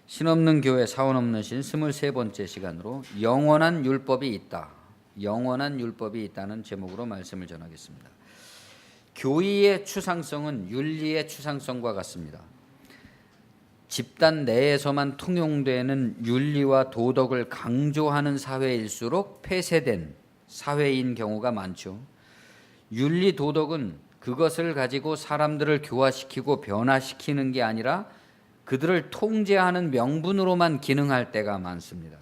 신없는 교회 사원 없는 신 23번째 시간으로 영원한 율법이 있다. 영원한 율법이 있다는 제목으로 말씀을 전하겠습니다. 교의의 추상성은 윤리의 추상성과 같습니다. 집단 내에서만 통용되는 윤리와 도덕을 강조하는 사회일수록 폐쇄된 사회인 경우가 많죠. 윤리 도덕은 그것을 가지고 사람들을 교화시키고 변화시키는 게 아니라 그들을 통제하는 명분으로만 기능할 때가 많습니다.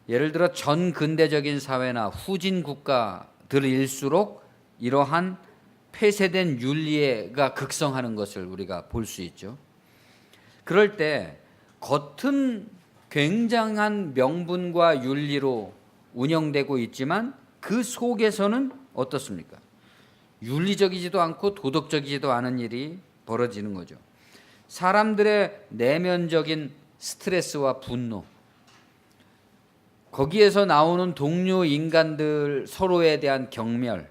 예를 들어 전근대적인 사회나 후진 국가들일수록 이러한 폐쇄된 윤리가 극성하는 것을 우리가 볼 수 있죠. 그럴 때 겉은 굉장한 명분과 윤리로 운영되고 있지만 그 속에서는 어떻습니까? 윤리적이지도 않고 도덕적이지도 않은 일이 벌어지는 거죠. 사람들의 내면적인 스트레스와 분노, 거기에서 나오는 동료 인간들 서로에 대한 경멸,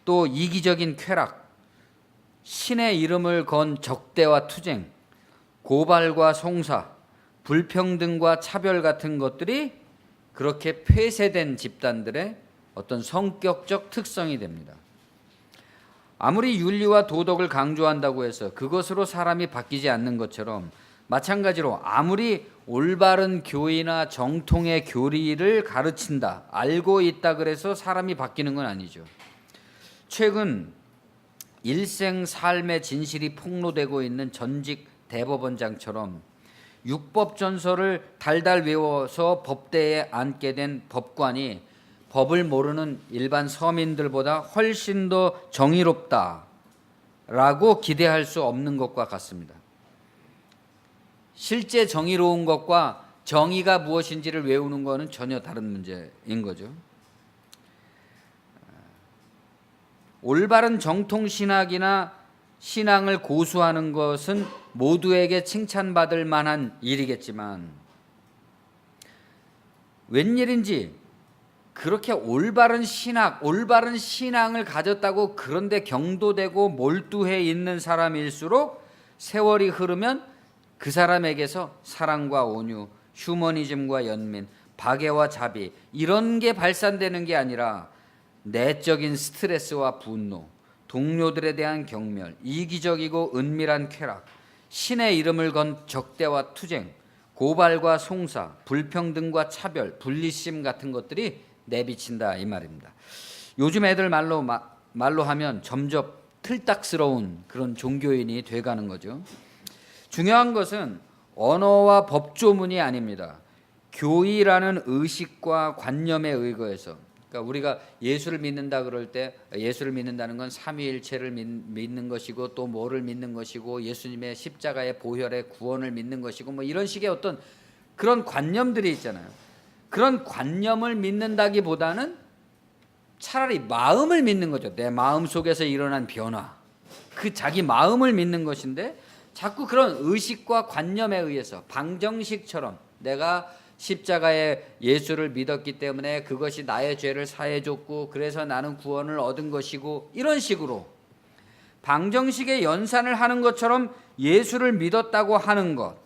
또 이기적인 쾌락, 신의 이름을 건 적대와 투쟁, 고발과 송사, 불평등과 차별 같은 것들이 그렇게 폐쇄된 집단들의 어떤 성격적 특성이 됩니다. 아무리 윤리와 도덕을 강조한다고 해서 그것으로 사람이 바뀌지 않는 것처럼 마찬가지로 아무리 올바른 교의나 정통의 교리를 가르친다, 알고 있다 그래서 사람이 바뀌는 건 아니죠. 최근 일생 삶의 진실이 폭로되고 있는 전직 대법원장처럼 육법전서를 달달 외워서 법대에 앉게 된 법관이 법을 모르는 일반 서민들보다 훨씬 더 정의롭다라고 기대할 수 없는 것과 같습니다. 실제 정의로운 것과 정의가 무엇인지를 외우는 것은 전혀 다른 문제인 거죠. 올바른 정통신학이나 신앙을 고수하는 것은 모두에게 칭찬받을 만한 일이겠지만 웬일인지 그렇게 올바른 신학, 올바른 신앙을 가졌다고 그런데 경도되고 몰두해 있는 사람일수록 세월이 흐르면 그 사람에게서 사랑과 온유, 휴머니즘과 연민, 박애와 자비 이런 게 발산되는 게 아니라 내적인 스트레스와 분노, 동료들에 대한 경멸, 이기적이고 은밀한 쾌락, 신의 이름을 건 적대와 투쟁, 고발과 송사, 불평등과 차별, 분리심 같은 것들이 내비친다 이 말입니다. 요즘 애들 말로 하면 점점 틀딱스러운 그런 종교인이 돼가는 거죠. 중요한 것은 언어와 법조문이 아닙니다. 교의라는 의식과 관념에 의거해서, 그러니까 우리가 예수를 믿는다 그럴 때 예수를 믿는다는 건 삼위일체를 믿는 것이고 또 뭐를 믿는 것이고 예수님의 십자가의 보혈의 구원을 믿는 것이고 뭐 이런 식의 어떤 그런 관념들이 있잖아요. 그런 관념을 믿는다기보다는 차라리 마음을 믿는 거죠. 내 마음 속에서 일어난 변화, 그 자기 마음을 믿는 것인데 자꾸 그런 의식과 관념에 의해서 방정식처럼 내가 십자가의 예수를 믿었기 때문에 그것이 나의 죄를 사해줬고 그래서 나는 구원을 얻은 것이고 이런 식으로 방정식의 연산을 하는 것처럼 예수를 믿었다고 하는 것,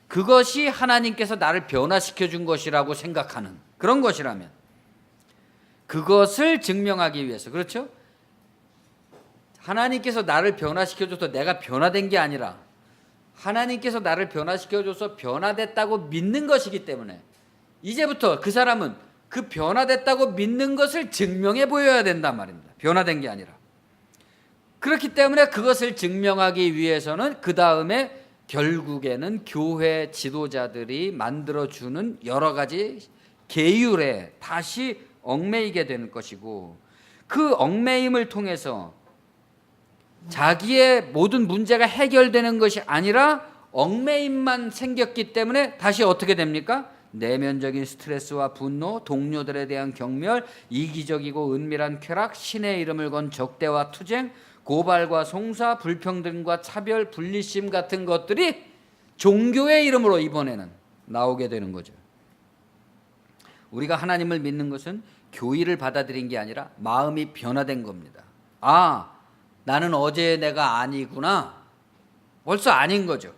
그것이 하나님께서 나를 변화시켜 준 것이라고 생각하는 그런 것이라면 그것을 증명하기 위해서, 그렇죠? 하나님께서 나를 변화시켜 줘서 내가 변화된 게 아니라 하나님께서 나를 변화시켜 줘서 변화됐다고 믿는 것이기 때문에 이제부터 그 사람은 그 변화됐다고 믿는 것을 증명해 보여야 된단 말입니다. 변화된 게 아니라. 그렇기 때문에 그것을 증명하기 위해서는 그 다음에 결국에는 교회 지도자들이 만들어주는 여러 가지 계율에 다시 얽매이게 되는 것이고, 그 얽매임을 통해서 자기의 모든 문제가 해결되는 것이 아니라 얽매임만 생겼기 때문에 다시 어떻게 됩니까? 내면적인 스트레스와 분노, 동료들에 대한 경멸, 이기적이고 은밀한 쾌락, 신의 이름을 건 적대와 투쟁, 고발과 송사, 불평등과 차별, 분리심 같은 것들이 종교의 이름으로 이번에는 나오게 되는 거죠. 우리가 하나님을 믿는 것은 교의를 받아들인 게 아니라 마음이 변화된 겁니다. 아, 나는 어제 내가 아니구나. 벌써 아닌 거죠.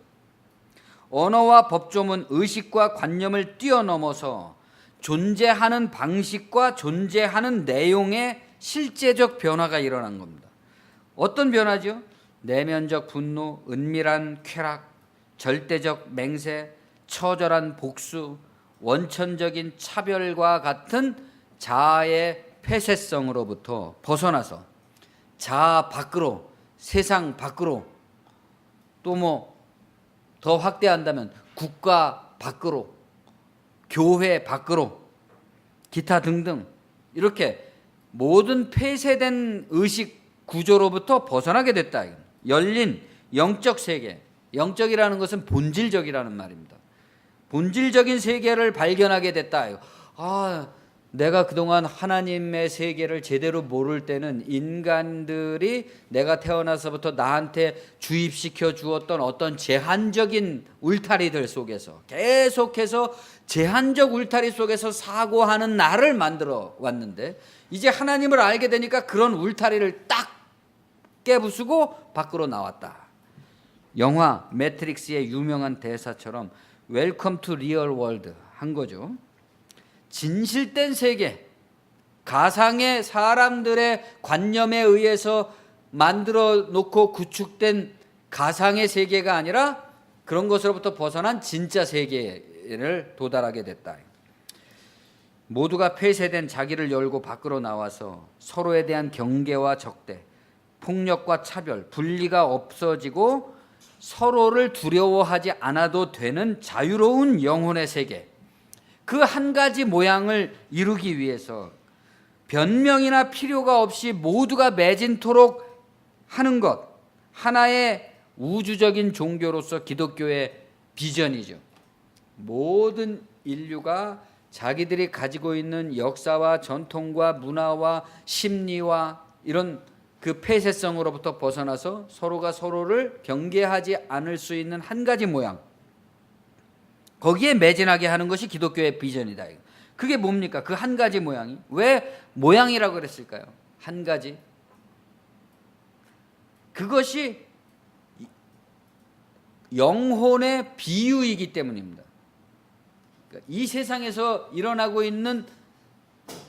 언어와 법조문, 의식과 관념을 뛰어넘어서 존재하는 방식과 존재하는 내용의 실제적 변화가 일어난 겁니다. 어떤 변화죠? 내면적 분노, 은밀한 쾌락, 절대적 맹세, 처절한 복수, 원천적인 차별과 같은 자아의 폐쇄성으로부터 벗어나서 자아 밖으로, 세상 밖으로, 또 뭐 더 확대한다면 국가 밖으로, 교회 밖으로, 기타 등등 이렇게 모든 폐쇄된 의식 구조로부터 벗어나게 됐다. 열린 영적 세계, 영적이라는 것은 본질적이라는 말입니다. 본질적인 세계를 발견하게 됐다. 내가 그동안 하나님의 세계를 제대로 모를 때는 인간들이 내가 태어나서부터 나한테 주입시켜 주었던 어떤 제한적인 울타리들 속에서 계속해서 제한적 울타리 속에서 사고하는 나를 만들어 왔는데, 이제 하나님을 알게 되니까 그런 울타리를 딱 깨부수고 밖으로 나왔다. 영화 매트릭스의 유명한 대사처럼 웰컴 투 리얼 월드 한 거죠. 진실된 세계, 가상의 사람들의 관념에 의해서 만들어 놓고 구축된 가상의 세계가 아니라 그런 것으로부터 벗어난 진짜 세계를 도달하게 됐다. 모두가 폐쇄된 자기를 열고 밖으로 나와서 서로에 대한 경계와 적대, 폭력과 차별, 분리가 없어지고 서로를 두려워하지 않아도 되는 자유로운 영혼의 세계, 그 한 가지 모양을 이루기 위해서 변명이나 필요가 없이 모두가 맺은토록 하는 것, 하나의 우주적인 종교로서 기독교의 비전이죠. 모든 인류가 자기들이 가지고 있는 역사와 전통과 문화와 심리와 이런 그 폐쇄성으로부터 벗어나서 서로가 서로를 경계하지 않을 수 있는 한 가지 모양, 거기에 매진하게 하는 것이 기독교의 비전이다. 그게 뭡니까? 그 한 가지 모양이. 왜 모양이라고 그랬을까요? 한 가지. 그것이 영혼의 비유이기 때문입니다. 이 세상에서 일어나고 있는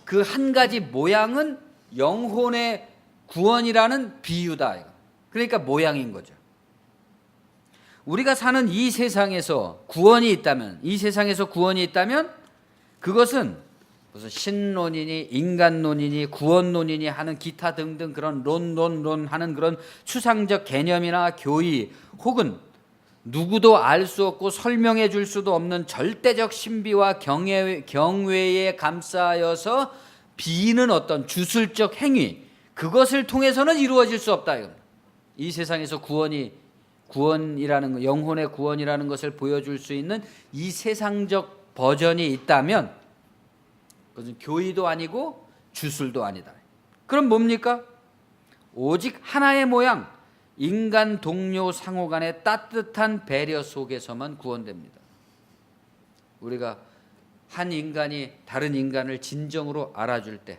그 한 가지 모양은 영혼의 구원이라는 비유다. 그러니까 모양인 거죠. 우리가 사는 이 세상에서 구원이 있다면, 이 세상에서 구원이 있다면 그것은 무슨 신론이니 인간론이니 구원론이니 하는 기타 등등 그런 론 하는 그런 추상적 개념이나 교의, 혹은 누구도 알 수 없고 설명해 줄 수도 없는 절대적 신비와 경외에 감싸여서 비는 어떤 주술적 행위, 그것을 통해서는 이루어질 수 없다. 이 세상에서 구원이라는 것, 영혼의 구원이라는 것을 보여줄 수 있는 이 세상적 버전이 있다면 그것은 교의도 아니고 주술도 아니다. 그럼 뭡니까? 오직 하나의 모양, 인간 동료 상호 간의 따뜻한 배려 속에서만 구원됩니다. 우리가 한 인간이 다른 인간을 진정으로 알아줄 때,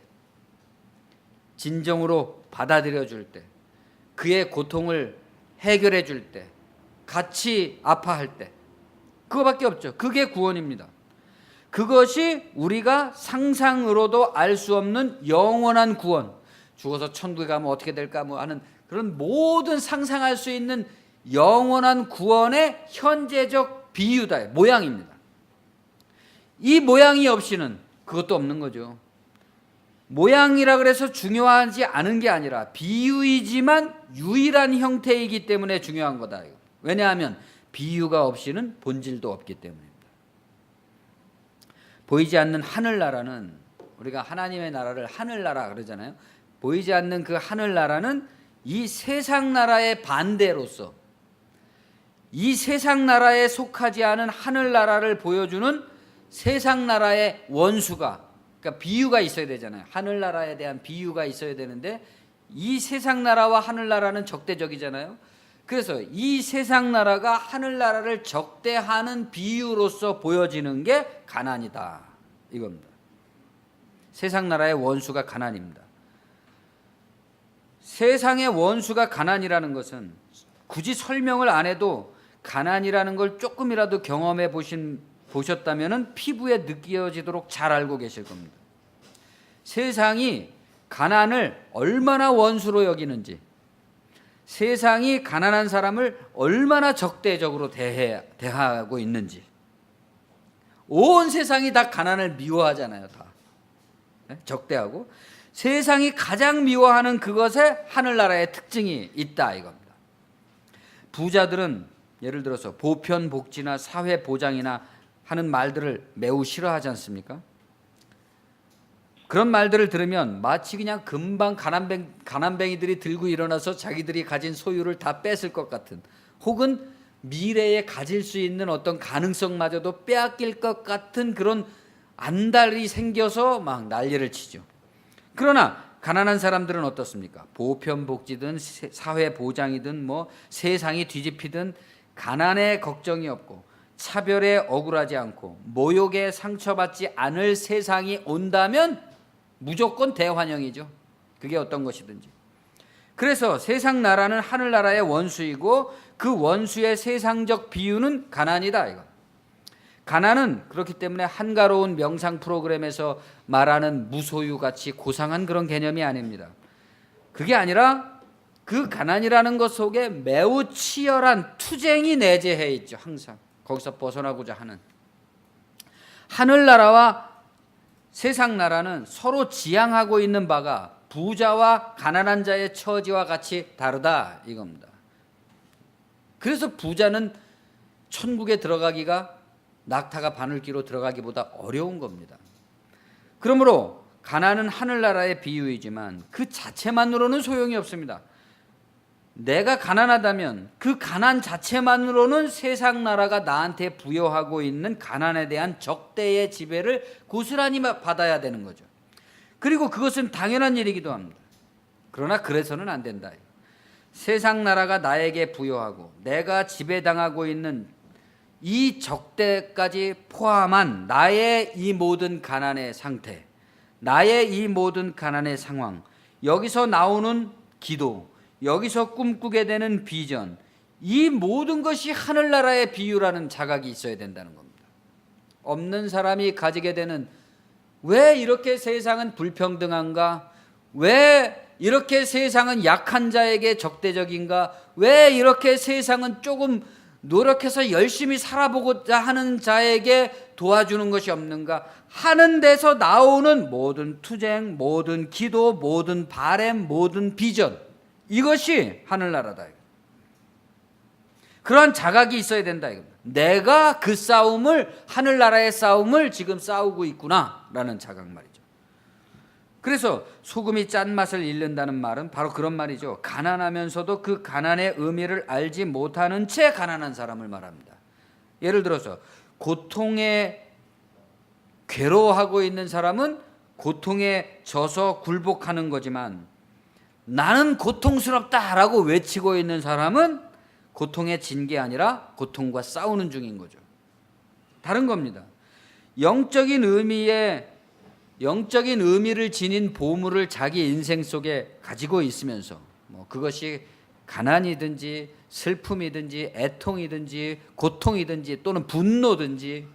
진정으로 받아들여 줄 때, 그의 고통을 해결해 줄 때, 같이 아파할 때, 그거밖에 없죠. 그게 구원입니다. 그것이 우리가 상상으로도 알 수 없는 영원한 구원, 죽어서 천국에 가면 어떻게 될까 뭐 하는 그런 모든 상상할 수 있는 영원한 구원의 현재적 비유다, 모양입니다. 이 모양이 없이는 그것도 없는 거죠. 모양이라 그래서 중요하지 않은 게 아니라 비유이지만 유일한 형태이기 때문에 중요한 거다. 왜냐하면 비유가 없이는 본질도 없기 때문입니다. 보이지 않는 하늘나라는, 우리가 하나님의 나라를 하늘나라 그러잖아요. 보이지 않는 그 하늘나라는 이 세상 나라의 반대로서 이 세상 나라에 속하지 않은 하늘나라를 보여주는 세상 나라의 원수가, 그러니까 비유가 있어야 되잖아요. 하늘나라에 대한 비유가 있어야 되는데 이 세상 나라와 하늘나라는 적대적이잖아요. 그래서 이 세상 나라가 하늘나라를 적대하는 비유로서 보여지는 게 가난이다, 이겁니다. 세상 나라의 원수가 가난입니다. 세상의 원수가 가난이라는 것은 굳이 설명을 안 해도 가난이라는 걸 조금이라도 경험해 보셨다면 피부에 느껴지도록 잘 알고 계실 겁니다. 세상이 가난을 얼마나 원수로 여기는지, 세상이 가난한 사람을 얼마나 적대적으로 대하고 있는지. 온 세상이 다 가난을 미워하잖아요. 다 적대하고. 세상이 가장 미워하는 그것에 하늘나라의 특징이 있다 이겁니다. 부자들은 예를 들어서 보편복지나 사회보장이나 하는 말들을 매우 싫어하지 않습니까? 그런 말들을 들으면 마치 그냥 금방 가난뱅이들이 들고 일어나서 자기들이 가진 소유를 다 뺏을 것 같은, 혹은 미래에 가질 수 있는 어떤 가능성마저도 빼앗길 것 같은 그런 안달이 생겨서 막 난리를 치죠. 그러나 가난한 사람들은 어떻습니까? 보편복지든 사회보장이든 뭐 세상이 뒤집히든 가난에 걱정이 없고 차별에 억울하지 않고 모욕에 상처받지 않을 세상이 온다면 무조건 대환영이죠. 그게 어떤 것이든지. 그래서 세상 나라는 하늘나라의 원수이고 그 원수의 세상적 비유는 가난이다 이거. 가난은 그렇기 때문에 한가로운 명상 프로그램에서 말하는 무소유같이 고상한 그런 개념이 아닙니다. 그게 아니라 그 가난이라는 것 속에 매우 치열한 투쟁이 내재해 있죠. 항상 거기서 벗어나고자 하는. 하늘나라와 세상 나라는 서로 지향하고 있는 바가 부자와 가난한 자의 처지와 같이 다르다 이겁니다. 그래서 부자는 천국에 들어가기가 낙타가 바늘기로 들어가기보다 어려운 겁니다. 그러므로 가난은 하늘나라의 비유이지만 그 자체만으로는 소용이 없습니다. 내가 가난하다면 그 가난 자체만으로는 세상 나라가 나한테 부여하고 있는 가난에 대한 적대의 지배를 고스란히 받아야 되는 거죠. 그리고 그것은 당연한 일이기도 합니다. 그러나 그래서는 안 된다. 세상 나라가 나에게 부여하고 내가 지배당하고 있는 이 적대까지 포함한 나의 이 모든 가난의 상태, 나의 이 모든 가난의 상황, 여기서 나오는 기도, 여기서 꿈꾸게 되는 비전, 이 모든 것이 하늘나라의 비유라는 자각이 있어야 된다는 겁니다. 없는 사람이 가지게 되는, 왜 이렇게 세상은 불평등한가? 왜 이렇게 세상은 약한 자에게 적대적인가? 왜 이렇게 세상은 조금 노력해서 열심히 살아보고자 하는 자에게 도와주는 것이 없는가 하는 데서 나오는 모든 투쟁, 모든 기도, 모든 바램, 모든 비전, 이것이 하늘나라다. 그러한 자각이 있어야 된다. 내가 그 싸움을, 하늘나라의 싸움을 지금 싸우고 있구나라는 자각 말이죠. 그래서 소금이 짠맛을 잃는다는 말은 바로 그런 말이죠. 가난하면서도 그 가난의 의미를 알지 못하는 채 가난한 사람을 말합니다. 예를 들어서 고통에 괴로워하고 있는 사람은 고통에 져서 굴복하는 거지만, 나는 고통스럽다라고 외치고 있는 사람은 고통에 진 게 아니라 고통과 싸우는 중인 거죠. 다른 겁니다. 영적인 의미를 지닌 보물을 자기 인생 속에 가지고 있으면서 그것이 가난이든지 슬픔이든지 애통이든지 고통이든지 또는 분노든지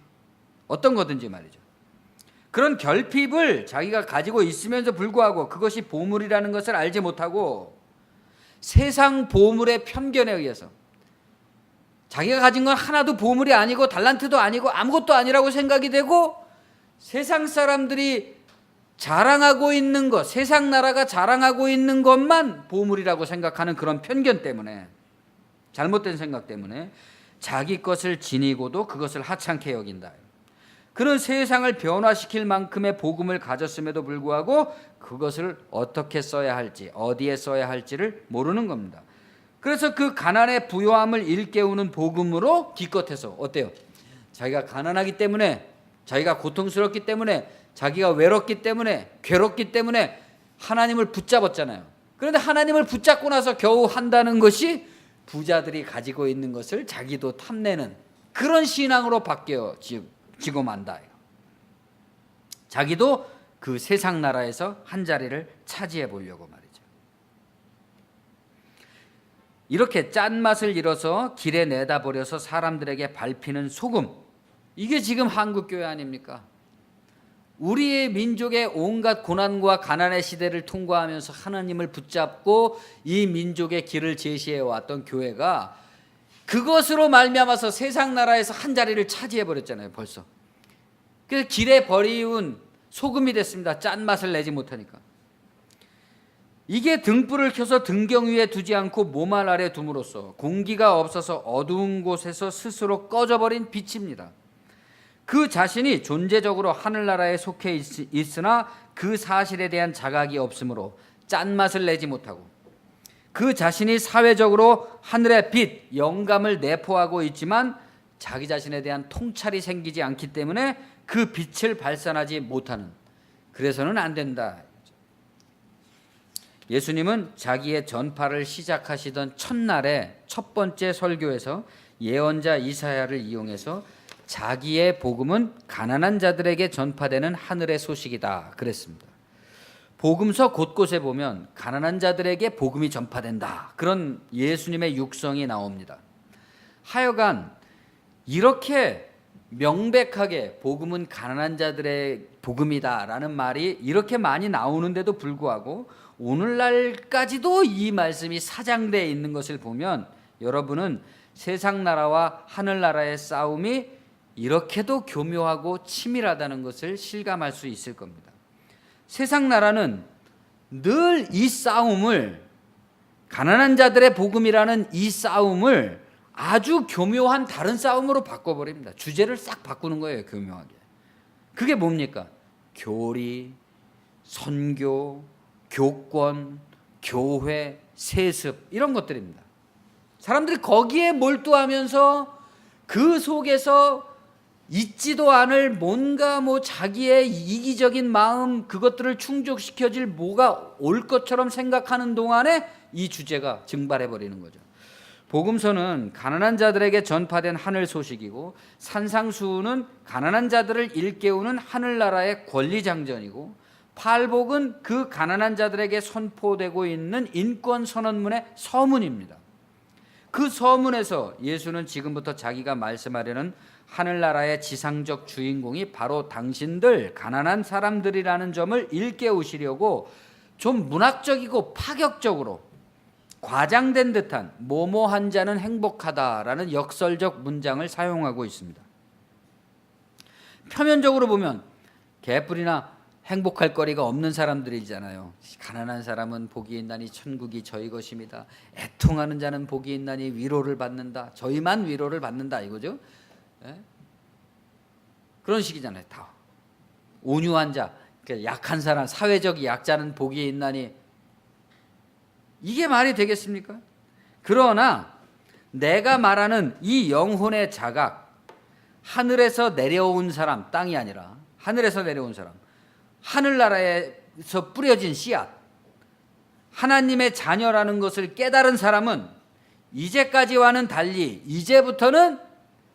어떤 거든지 말이죠. 그런 결핍을 자기가 가지고 있으면서 불구하고 그것이 보물이라는 것을 알지 못하고 세상 보물의 편견에 의해서 자기가 가진 건 하나도 보물이 아니고 달란트도 아니고 아무것도 아니라고 생각이 되고, 세상 사람들이 자랑하고 있는 것, 세상 나라가 자랑하고 있는 것만 보물이라고 생각하는 그런 편견 때문에, 잘못된 생각 때문에 자기 것을 지니고도 그것을 하찮게 여긴다. 그런 세상을 변화시킬 만큼의 복음을 가졌음에도 불구하고 그것을 어떻게 써야 할지, 어디에 써야 할지를 모르는 겁니다. 그래서 그 가난의 부요함을 일깨우는 복음으로 기껏해서 어때요? 자기가 가난하기 때문에, 자기가 고통스럽기 때문에, 자기가 외롭기 때문에, 괴롭기 때문에 하나님을 붙잡았잖아요. 그런데 하나님을 붙잡고 나서 겨우 한다는 것이 부자들이 가지고 있는 것을 자기도 탐내는 그런 신앙으로 바뀌어지고 만다. 자기도 그 세상 나라에서 한 자리를 차지해 보려고 말이죠. 이렇게 짠맛을 잃어서 길에 내다 버려서 사람들에게 밟히는 소금, 이게 지금 한국교회 아닙니까? 우리의 민족의 온갖 고난과 가난의 시대를 통과하면서 하나님을 붙잡고 이 민족의 길을 제시해 왔던 교회가 그것으로 말미암아서 세상 나라에서 한 자리를 차지해 버렸잖아요. 벌써. 그래서 길에 버리운 소금이 됐습니다. 짠맛을 내지 못하니까. 이게 등불을 켜서 등경 위에 두지 않고 몸알 아래 둠으로써 공기가 없어서 어두운 곳에서 스스로 꺼져버린 빛입니다. 그 자신이 존재적으로 하늘나라에 속해 있으나 그 사실에 대한 자각이 없으므로 짠맛을 내지 못하고, 그 자신이 사회적으로 하늘의 빛, 영감을 내포하고 있지만 자기 자신에 대한 통찰이 생기지 않기 때문에 그 빛을 발산하지 못하는, 그래서는 안 된다. 예수님은 자기의 전파를 시작하시던 첫날에 첫 번째 설교에서 예언자 이사야를 이용해서 자기의 복음은 가난한 자들에게 전파되는 하늘의 소식이다 그랬습니다. 복음서 곳곳에 보면 가난한 자들에게 복음이 전파된다, 그런 예수님의 육성이 나옵니다. 하여간 이렇게 명백하게 복음은 가난한 자들의 복음이다라는 말이 이렇게 많이 나오는데도 불구하고 오늘날까지도 이 말씀이 사장되어 있는 것을 보면 여러분은 세상 나라와 하늘나라의 싸움이 이렇게도 교묘하고 치밀하다는 것을 실감할 수 있을 겁니다. 세상 나라는 늘 이 싸움을, 가난한 자들의 복음이라는 이 싸움을 아주 교묘한 다른 싸움으로 바꿔버립니다. 주제를 싹 바꾸는 거예요, 교묘하게. 그게 뭡니까? 교리, 선교, 교권, 교회, 세습, 이런 것들입니다. 사람들이 거기에 몰두하면서 그 속에서 있지도 않을 뭔가 자기의 이기적인 마음, 그것들을 충족시켜질 뭐가 올 것처럼 생각하는 동안에 이 주제가 증발해 버리는 거죠. 복음서는 가난한 자들에게 전파된 하늘 소식이고, 산상수훈은 가난한 자들을 일깨우는 하늘나라의 권리장전이고, 팔복은 그 가난한 자들에게 선포되고 있는 인권 선언문의 서문입니다. 그 서문에서 예수는 지금부터 자기가 말씀하려는 하늘나라의 지상적 주인공이 바로 당신들 가난한 사람들이라는 점을 일깨우시려고 좀 문학적이고 파격적으로 과장된 듯한 뭐뭐한 자는 행복하다라는 역설적 문장을 사용하고 있습니다. 표면적으로 보면 개뿔이나 행복할 거리가 없는 사람들이잖아요. 가난한 사람은 복이 있나니 천국이 저희 것입니다. 애통하는 자는 복이 있나니 위로를 받는다. 저희만 위로를 받는다, 이거죠. 예? 그런 식이잖아요. 다 온유한 자, 그러니까 약한 사람, 사회적 약자는 복이 있나니, 이게 말이 되겠습니까? 그러나 내가 말하는 이 영혼의 자각, 하늘에서 내려온 사람, 땅이 아니라 하늘에서 내려온 사람, 하늘나라에서 뿌려진 씨앗, 하나님의 자녀라는 것을 깨달은 사람은 이제까지와는 달리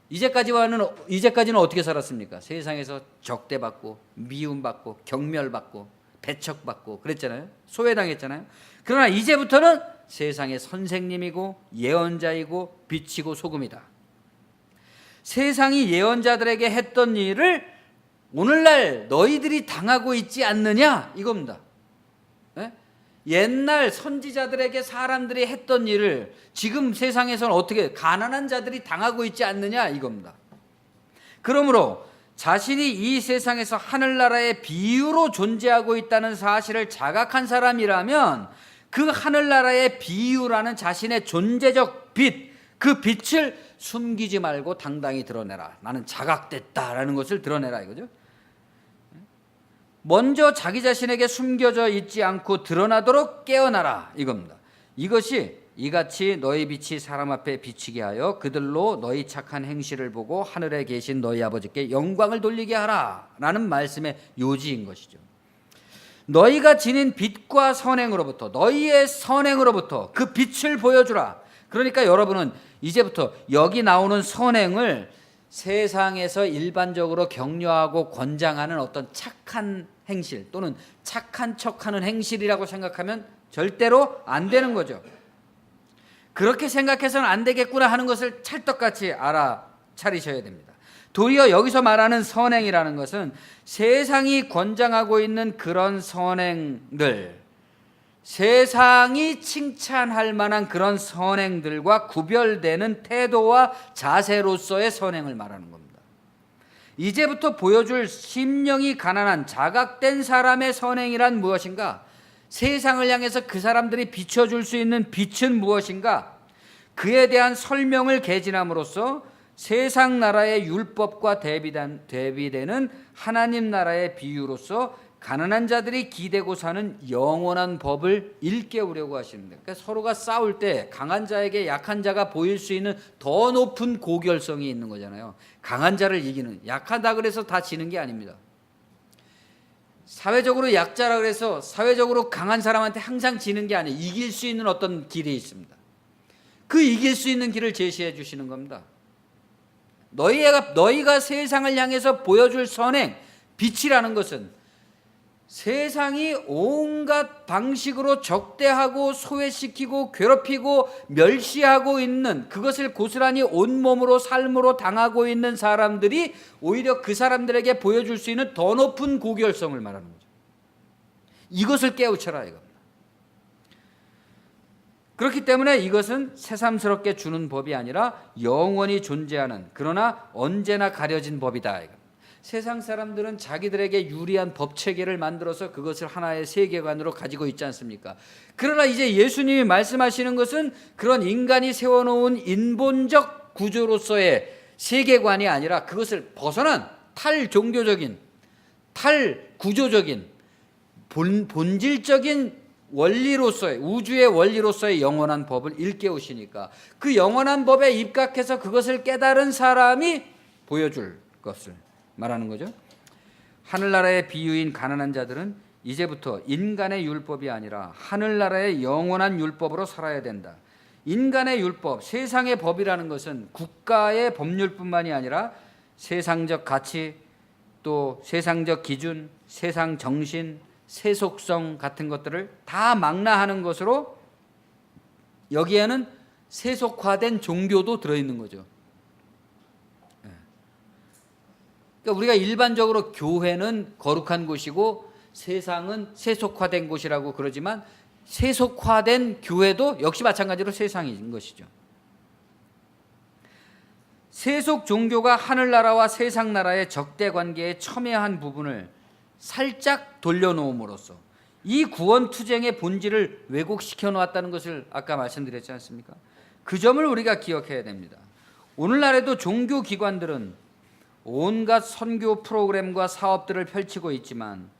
이제까지는 어떻게 살았습니까? 세상에서 적대받고 미움받고 경멸받고 배척받고 그랬잖아요. 소외당했잖아요. 그러나 이제부터는 세상의 선생님이고 예언자이고 빛이고 소금이다. 세상이 예언자들에게 했던 일을 오늘날 너희들이 당하고 있지 않느냐, 이겁니다. 네? 옛날 선지자들에게 사람들이 했던 일을 지금 세상에서는 어떻게 가난한 자들이 당하고 있지 않느냐, 이겁니다. 그러므로 자신이 이 세상에서 하늘나라의 비유로 존재하고 있다는 사실을 자각한 사람이라면 그 하늘나라의 비유라는 자신의 존재적 빛, 그 빛을 숨기지 말고 당당히 드러내라. 나는 자각됐다라는 것을 드러내라, 이거죠. 먼저 자기 자신에게 숨겨져 있지 않고 드러나도록 깨어나라, 이겁니다. 이것이 이같이 너희 빛이 사람 앞에 비치게 하여 그들로 너희 착한 행실을 보고 하늘에 계신 너희 아버지께 영광을 돌리게 하라 라는 말씀의 요지인 것이죠. 너희가 지닌 빛과 선행으로부터, 너희의 선행으로부터 그 빛을 보여주라. 그러니까 여러분은 이제부터 여기 나오는 선행을 세상에서 일반적으로 격려하고 권장하는 어떤 착한 행실 또는 착한 척하는 행실이라고 생각하면 절대로 안 되는 거죠. 그렇게 생각해서는 안 되겠구나 하는 것을 찰떡같이 알아차리셔야 됩니다. 도리어 여기서 말하는 선행이라는 것은 세상이 권장하고 있는 그런 선행들, 세상이 칭찬할 만한 그런 선행들과 구별되는 태도와 자세로서의 선행을 말하는 겁니다. 이제부터 보여줄 심령이 가난한 자각된 사람의 선행이란 무엇인가? 세상을 향해서 그 사람들이 비춰줄 수 있는 빛은 무엇인가? 그에 대한 설명을 개진함으로써 세상 나라의 율법과 대비되는 하나님 나라의 비유로서 가난한 자들이 기대고 사는 영원한 법을 일깨우려고 하시는데, 그러니까 서로가 싸울 때 강한 자에게 약한 자가 보일 수 있는 더 높은 고결성이 있는 거잖아요. 강한 자를 이기는, 약하다 그래서 다 지는 게 아닙니다. 사회적으로 약자라 그래서 사회적으로 강한 사람한테 항상 지는 게 아니에요. 이길 수 있는 어떤 길이 있습니다. 그 이길 수 있는 길을 제시해 주시는 겁니다. 너희가 세상을 향해서 보여줄 선행, 빛이라는 것은 세상이 온갖 방식으로 적대하고 소외시키고 괴롭히고 멸시하고 있는, 그것을 고스란히 온몸으로 삶으로 당하고 있는 사람들이 오히려 그 사람들에게 보여줄 수 있는 더 높은 고결성을 말하는 거죠. 이것을 깨우쳐라 이겁니다. 그렇기 때문에 이것은 새삼스럽게 주는 법이 아니라 영원히 존재하는, 그러나 언제나 가려진 법이다. 세상 사람들은 자기들에게 유리한 법 체계를 만들어서 그것을 하나의 세계관으로 가지고 있지 않습니까? 그러나 이제 예수님이 말씀하시는 것은 그런 인간이 세워놓은 인본적 구조로서의 세계관이 아니라 그것을 벗어난 탈종교적인, 탈구조적인, 본질적인 원리로서의, 우주의 원리로서의 영원한 법을 일깨우시니까 그 영원한 법에 입각해서 그것을 깨달은 사람이 보여줄 것을 말하는 거죠. 하늘나라의 비유인 가난한 자들은 이제부터 인간의 율법이 아니라 하늘나라의 영원한 율법으로 살아야 된다. 인간의 율법, 세상의 법이라는 것은 국가의 법률뿐만이 아니라 세상적 가치, 또 세상적 기준, 세상 정신, 세속성 같은 것들을 다 망라하는 것으로, 여기에는 세속화된 종교도 들어있는 거죠. 그러니까 우리가 일반적으로 교회는 거룩한 곳이고 세상은 세속화된 곳이라고 그러지만, 세속화된 교회도 역시 마찬가지로 세상인 것이죠. 세속 종교가 하늘나라와 세상나라의 적대관계에 첨예한 부분을 살짝 돌려놓음으로써 이 구원투쟁의 본질을 왜곡시켜 놓았다는 것을 아까 말씀드렸지 않습니까? 그 점을 우리가 기억해야 됩니다. 오늘날에도 종교기관들은 온갖 선교 프로그램과 사업들을 펼치고 있지만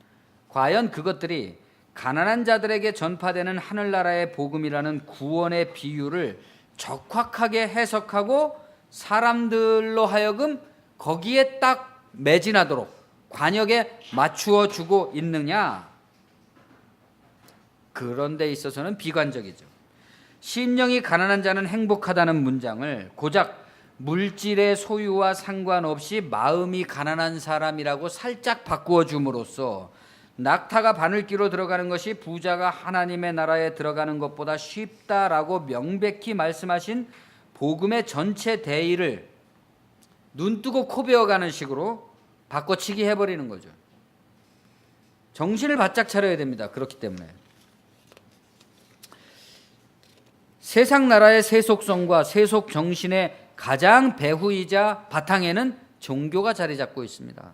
과연 그것들이 가난한 자들에게 전파되는 하늘나라의 복음이라는 구원의 비유를 적확하게 해석하고 사람들로 하여금 거기에 딱 매진하도록 관역에 맞추어 주고 있느냐? 그런 데 있어서는 비관적이죠. 심령이 가난한 자는 행복하다는 문장을 고작 물질의 소유와 상관없이 마음이 가난한 사람이라고 살짝 바꾸어 줌으로써 낙타가 바늘기로 들어가는 것이 부자가 하나님의 나라에 들어가는 것보다 쉽다라고 명백히 말씀하신 복음의 전체 대의를 눈뜨고 코 베어가는 식으로 바꿔치기 해버리는 거죠. 정신을 바짝 차려야 됩니다. 그렇기 때문에 세상 나라의 세속성과 세속 정신의 가장 배후이자 바탕에는 종교가 자리 잡고 있습니다.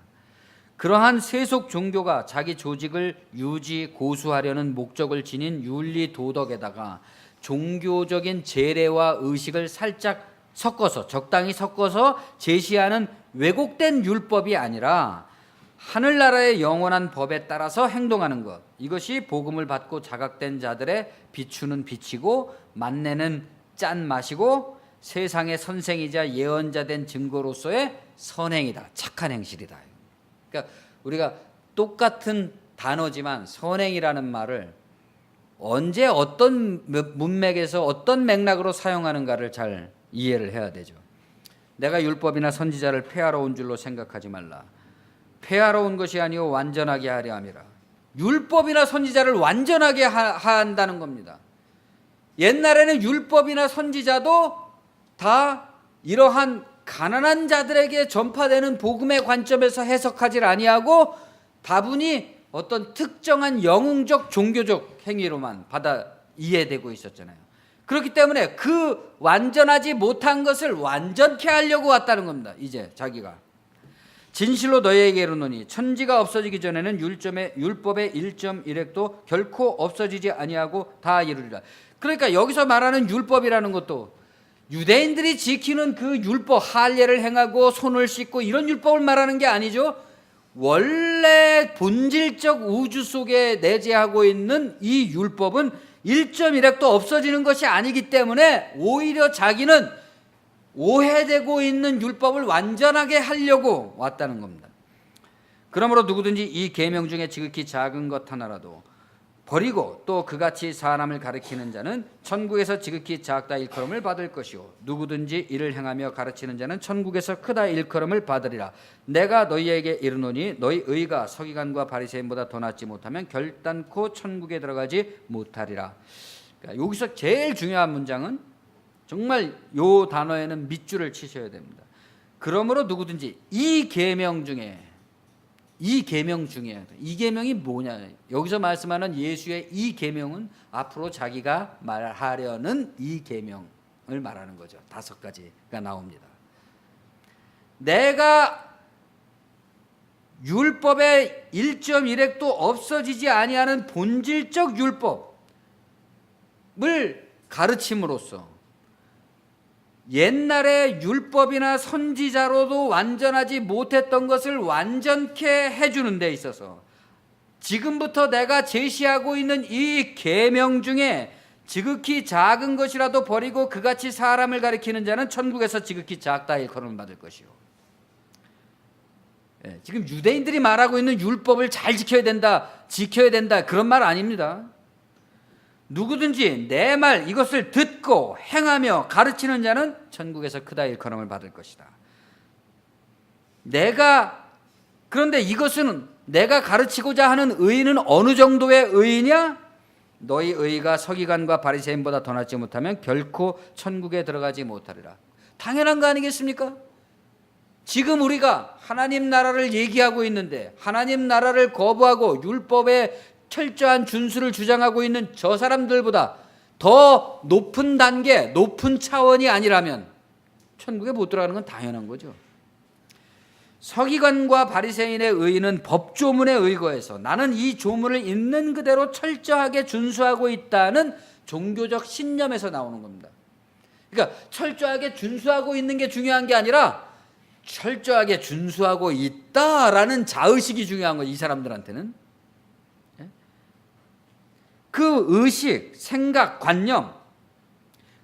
그러한 세속 종교가 자기 조직을 유지 고수하려는 목적을 지닌 윤리 도덕에다가 종교적인 재래와 의식을 살짝 섞어서, 적당히 섞어서 제시하는 왜곡된 율법이 아니라 하늘나라의 영원한 법에 따라서 행동하는 것, 이것이 복음을 받고 자각된 자들의 비추는 빛이고 만내는 짠 맛이고 세상의 선생이자 예언자 된 증거로서의 선행이다, 착한 행실이다. 그러니까 우리가 똑같은 단어지만 선행이라는 말을 언제 어떤 문맥에서 어떤 맥락으로 사용하는가를 잘 이해를 해야 되죠. 내가 율법이나 선지자를 폐하러 온 줄로 생각하지 말라. 폐하러 온 것이 아니오 완전하게 하려 함이라. 율법이나 선지자를 완전하게 한다는 겁니다. 옛날에는 율법이나 선지자도 다 이러한 가난한 자들에게 전파되는 복음의 관점에서 해석하지 아니하고 다분히 어떤 특정한 영웅적 종교적 행위로만 받아 이해되고 있었잖아요. 그렇기 때문에 그 완전하지 못한 것을 완전케 하려고 왔다는 겁니다. 이제 자기가 진실로 너희에게 이르노니 천지가 없어지기 전에는 율법의 1.1획도 결코 없어지지 아니하고 다 이루리라. 그러니까 여기서 말하는 율법이라는 것도 유대인들이 지키는 그 율법, 할례를 행하고 손을 씻고 이런 율법을 말하는 게 아니죠. 원래 본질적 우주 속에 내재하고 있는 이 율법은 1.1획도 없어지는 것이 아니기 때문에 오히려 자기는 오해되고 있는 율법을 완전하게 하려고 왔다는 겁니다. 그러므로 누구든지 이 계명 중에 지극히 작은 것 하나라도 버리고 또 그같이 사람을 가르치는 자는 천국에서 지극히 작다 일컬음을 받을 것이요 누구든지 이를 행하며 가르치는 자는 천국에서 크다 일컬음을 받으리라. 내가 너희에게 이르노니 너희 의가 서기관과 바리새인보다 더 낫지 못하면 결단코 천국에 들어가지 못하리라. 그러니까 여기서 제일 중요한 문장은 정말 요 단어에는 밑줄을 치셔야 됩니다. 그러므로 누구든지 이 계명 중에 이 계명이 뭐냐? 여기서 말씀하는 예수의 이 계명은 앞으로 자기가 말하려는 이 계명을 말하는 거죠. 5가지가 나옵니다. 내가 율법의 1.1획도 없어지지 아니하는 본질적 율법을 가르침으로써 옛날에 율법이나 선지자로도 완전하지 못했던 것을 완전케 해주는 데 있어서 지금부터 내가 제시하고 있는 이 계명 중에 지극히 작은 것이라도 버리고 그같이 사람을 가리키는 자는 천국에서 지극히 작다 일컬음을 받을 것이요. 지금 유대인들이 말하고 있는 율법을 잘 지켜야 된다 그런 말 아닙니다. 누구든지 내 말 이것을 듣고 행하며 가르치는 자는 천국에서 크다 일컬음을 받을 것이다. 그런데 이것은 내가 가르치고자 하는 의의는 어느 정도의 의의냐? 너희 의의가 서기관과 바리새인보다 더 낫지 못하면 결코 천국에 들어가지 못하리라. 당연한 거 아니겠습니까? 지금 우리가 하나님 나라를 얘기하고 있는데 하나님 나라를 거부하고 율법의 철저한 준수를 주장하고 있는 저 사람들보다 더 높은 단계, 높은 차원이 아니라면 천국에 못 들어가는 건 당연한 거죠. 서기관과 바리새인의 의의는 법조문에 의거해서 나는 이 조문을 있는 그대로 철저하게 준수하고 있다는 종교적 신념에서 나오는 겁니다. 그러니까 철저하게 준수하고 있는 게 중요한 게 아니라 철저하게 준수하고 있다라는 자의식이 중요한 거예요. 이 사람들한테는. 그 의식, 생각, 관념,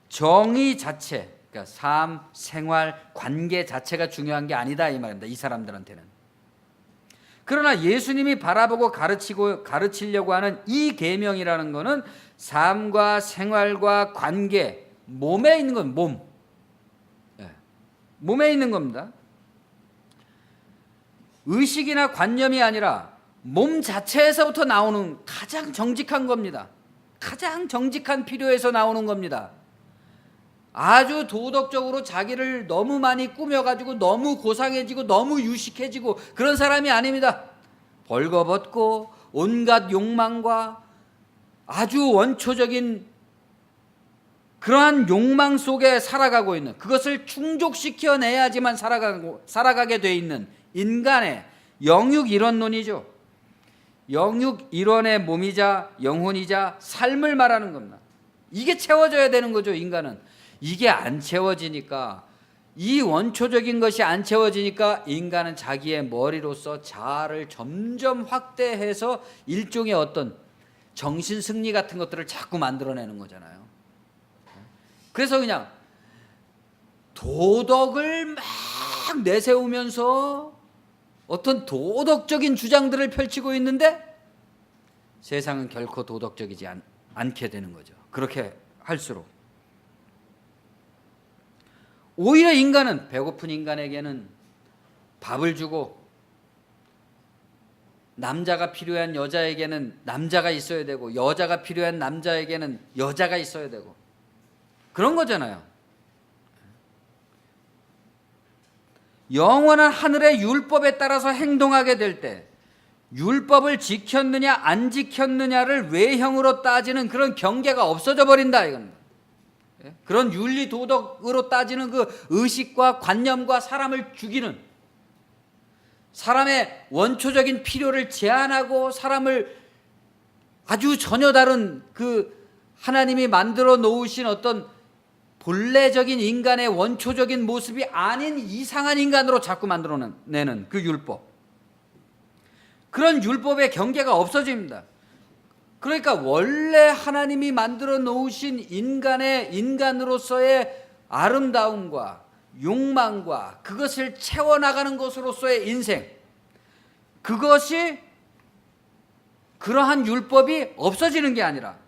정의 자체, 그러니까 삶, 생활, 관계 자체가 중요한 게 아니다 이 말입니다. 이 사람들한테는. 그러나 예수님이 바라보고 가르치려고 하는 이 계명이라는 것은 삶과 생활과 관계, 몸에 있는 건 몸. 몸에 있는 겁니다. 의식이나 관념이 아니라 몸 자체에서부터 나오는 가장 정직한 겁니다. 가장 정직한 필요에서 나오는 겁니다. 아주 도덕적으로 자기를 너무 많이 꾸며가지고 너무 고상해지고 너무 유식해지고 그런 사람이 아닙니다. 벌거벗고 온갖 욕망과 아주 원초적인 그러한 욕망 속에 살아가고 있는, 그것을 충족시켜내야지만 살아가게 돼 있는 인간의 영육 이론론이죠. 영육 이론의 몸이자 영혼이자 삶을 말하는 겁니다. 이게 채워져야 되는 거죠. 인간은 이게 안 채워지니까, 이 원초적인 것이 안 채워지니까 인간은 자기의 머리로서 자아를 점점 확대해서 일종의 어떤 정신 승리 같은 것들을 자꾸 만들어내는 거잖아요. 그래서 그냥 도덕을 막 내세우면서 어떤 도덕적인 주장들을 펼치고 있는데 세상은 결코 도덕적이지 않게 되는 거죠. 그렇게 할수록 오히려 인간은, 배고픈 인간에게는 밥을 주고, 남자가 필요한 여자에게는 남자가 있어야 되고, 여자가 필요한 남자에게는 여자가 있어야 되고, 그런 거잖아요. 영원한 하늘의 율법에 따라서 행동하게 될 때 율법을 지켰느냐 안 지켰느냐를 외형으로 따지는 그런 경계가 없어져 버린다 이겁니다. 그런 윤리 도덕으로 따지는 그 의식과 관념과 사람을 죽이는, 사람의 원초적인 필요를 제한하고 사람을 아주 전혀 다른 그 하나님이 만들어 놓으신 어떤 본래적인 인간의 원초적인 모습이 아닌 이상한 인간으로 자꾸 만들어내는 그 율법, 그런 율법의 경계가 없어집니다. 그러니까 원래 하나님이 만들어 놓으신 인간으로서의 아름다움과 욕망과 그것을 채워나가는 것으로서의 인생, 그것이 그러한 율법이 없어지는 게 아니라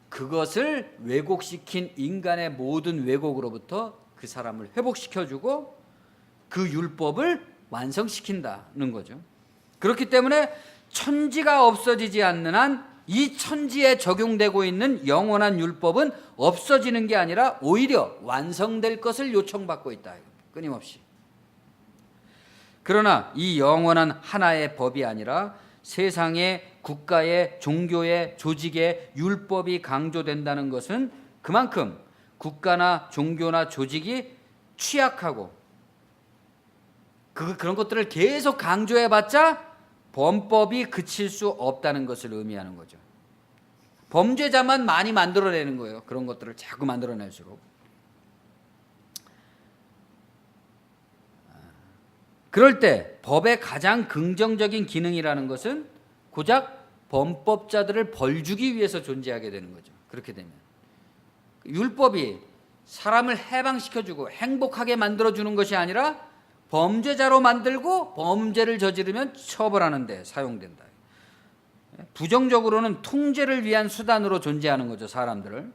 그것을 왜곡시킨 인간의 모든 왜곡으로부터 그 사람을 회복시켜주고 그 율법을 완성시킨다는 거죠. 그렇기 때문에 천지가 없어지지 않는 한 이 천지에 적용되고 있는 영원한 율법은 없어지는 게 아니라 오히려 완성될 것을 요청받고 있다. 끊임없이. 그러나 이 영원한 하나의 법이 아니라 세상의 국가의 종교의 조직의 율법이 강조된다는 것은 그만큼 국가나 종교나 조직이 취약하고 그런 것들을 계속 강조해봤자 범법이 그칠 수 없다는 것을 의미하는 거죠. 범죄자만 많이 만들어내는 거예요. 그런 것들을 자꾸 만들어낼수록. 그럴 때 법의 가장 긍정적인 기능이라는 것은 고작 범법자들을 벌주기 위해서 존재하게 되는 거죠. 그렇게 되면 율법이 사람을 해방시켜주고 행복하게 만들어주는 것이 아니라 범죄자로 만들고 범죄를 저지르면 처벌하는 데 사용된다. 부정적으로는 통제를 위한 수단으로 존재하는 거죠. 사람들을.